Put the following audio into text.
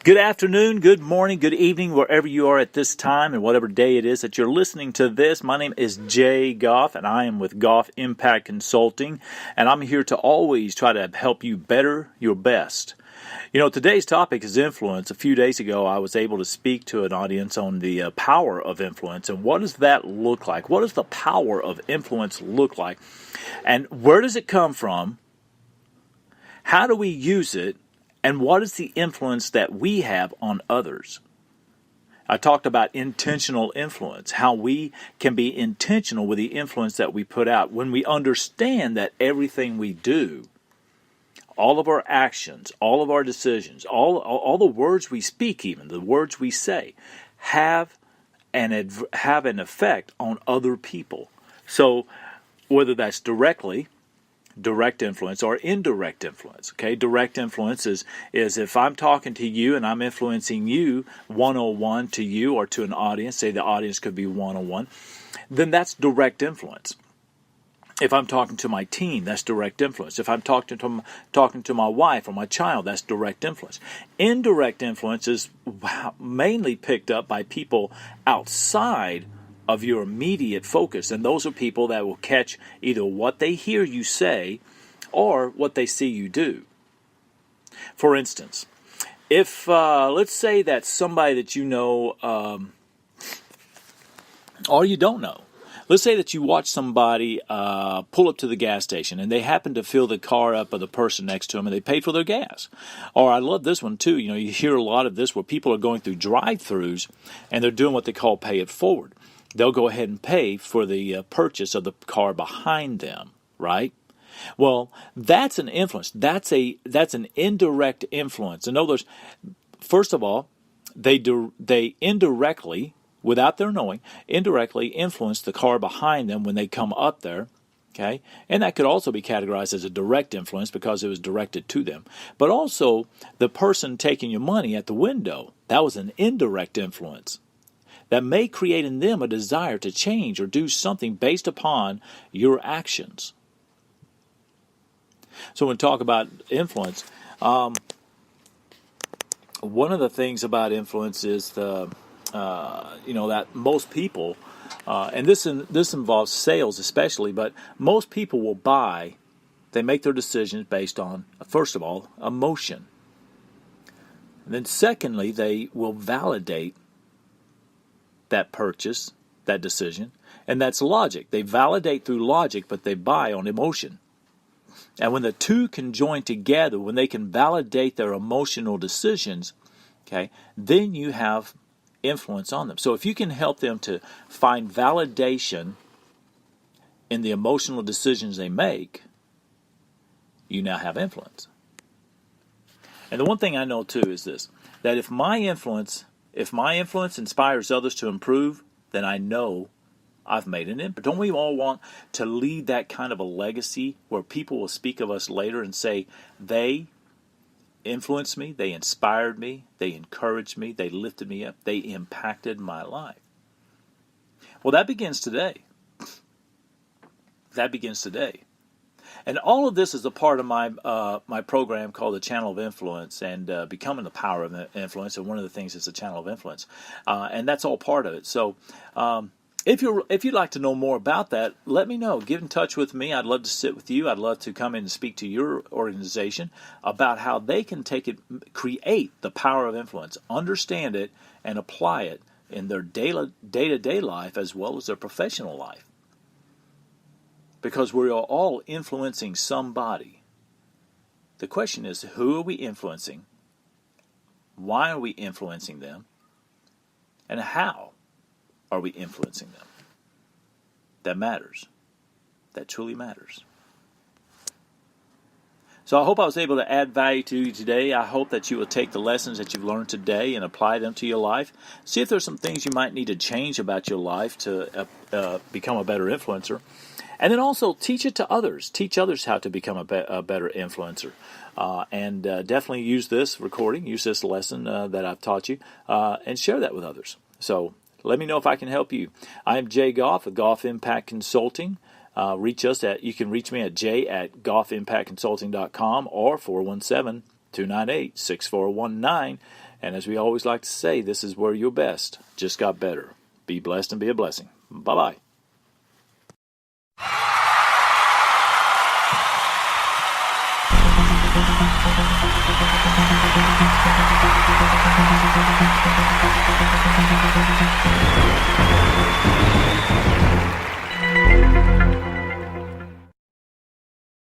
Good afternoon, good morning, good evening, wherever you are at this time and whatever day it is that you're listening to this. My name is Jay Goff, and I am with Goff Impact Consulting, and I'm here to always try to help you better your best. You know, today's topic is influence. A few days ago, I was able to speak to an audience on the power of influence, and what does that look like? What does the power of influence look like? And where does it come from? How do we use it? And what is the influence that we have on others? I talked about intentional influence, how we can be intentional with the influence that we put out. When we understand that everything we do, all of our actions, all of our decisions, all the words we speak, even the words we say, have an effect on other people. So whether that's direct influence or indirect influence. Okay, direct influence is if I'm talking to you and I'm influencing you one-on-one to you or to an audience, say the audience could be one-on-one, then that's direct influence. If I'm talking to my team, that's direct influence. If I'm talking to my wife or my child, that's direct influence. Indirect influence is mainly picked up by people outside of your immediate focus, and those are people that will catch either what they hear you say or what they see you do. For instance, if let's say that somebody that you know or you don't know, let's say that you watch somebody pull up to the gas station and they happen to fill the car up of the person next to them and they paid for their gas. Or I love this one too. You know, you hear a lot of this where people are going through drive-thrus and they're doing what they call pay it forward. They'll go ahead and pay for the purchase of the car behind them, right? Well, that's an influence. That's an indirect influence. In other words, first of all, they indirectly, without their knowing, indirectly influence the car behind them when they come up there. Okay, and that could also be categorized as a direct influence because it was directed to them. But also, the person taking your money at the window, that was an indirect influence that may create in them a desire to change or do something based upon your actions. So when we talk about influence, one of the things about influence is that most people, and this involves sales especially, but most people will buy. They make their decisions based on, first of all, emotion. And then secondly, they will validate that purchase, that decision, and that's logic. They validate through logic, but they buy on emotion. And when the two can join together, when they can validate their emotional decisions, okay, then you have influence on them. So if you can help them to find validation in the emotional decisions they make, you now have influence. And the one thing I know too is this, that if my influence inspires others to improve, then I know I've made an impact. Don't we all want to leave that kind of a legacy where people will speak of us later and say, they influenced me, they inspired me, they encouraged me, they lifted me up, they impacted my life? Well, that begins today. That begins today. And all of this is a part of my program called the Channel of Influence and Becoming the Power of Influence. And one of the things is the Channel of Influence, and that's all part of it. So, if you'd like to know more about that, let me know. Get in touch with me. I'd love to sit with you. I'd love to come in and speak to your organization about how they can create the power of influence, understand it, and apply it in their day-to-day life as well as their professional life. Because we are all influencing somebody. The question is, who are we influencing? Why are we influencing them? And how are we influencing them? That matters. That truly matters. So I hope I was able to add value to you today. I hope that you will take the lessons that you've learned today and apply them to your life. See if there's some things you might need to change about your life to become a better influencer. And then also teach it to others. Teach others how to become a better influencer. And definitely use this recording, use this lesson that I've taught you, and share that with others. So let me know if I can help you. I'm Jay Goff of Goff Impact Consulting. You can reach me at j@goffimpactconsulting.com or 417-298-6419. And as we always like to say, this is where your best just got better. Be blessed and be a blessing. Bye-bye.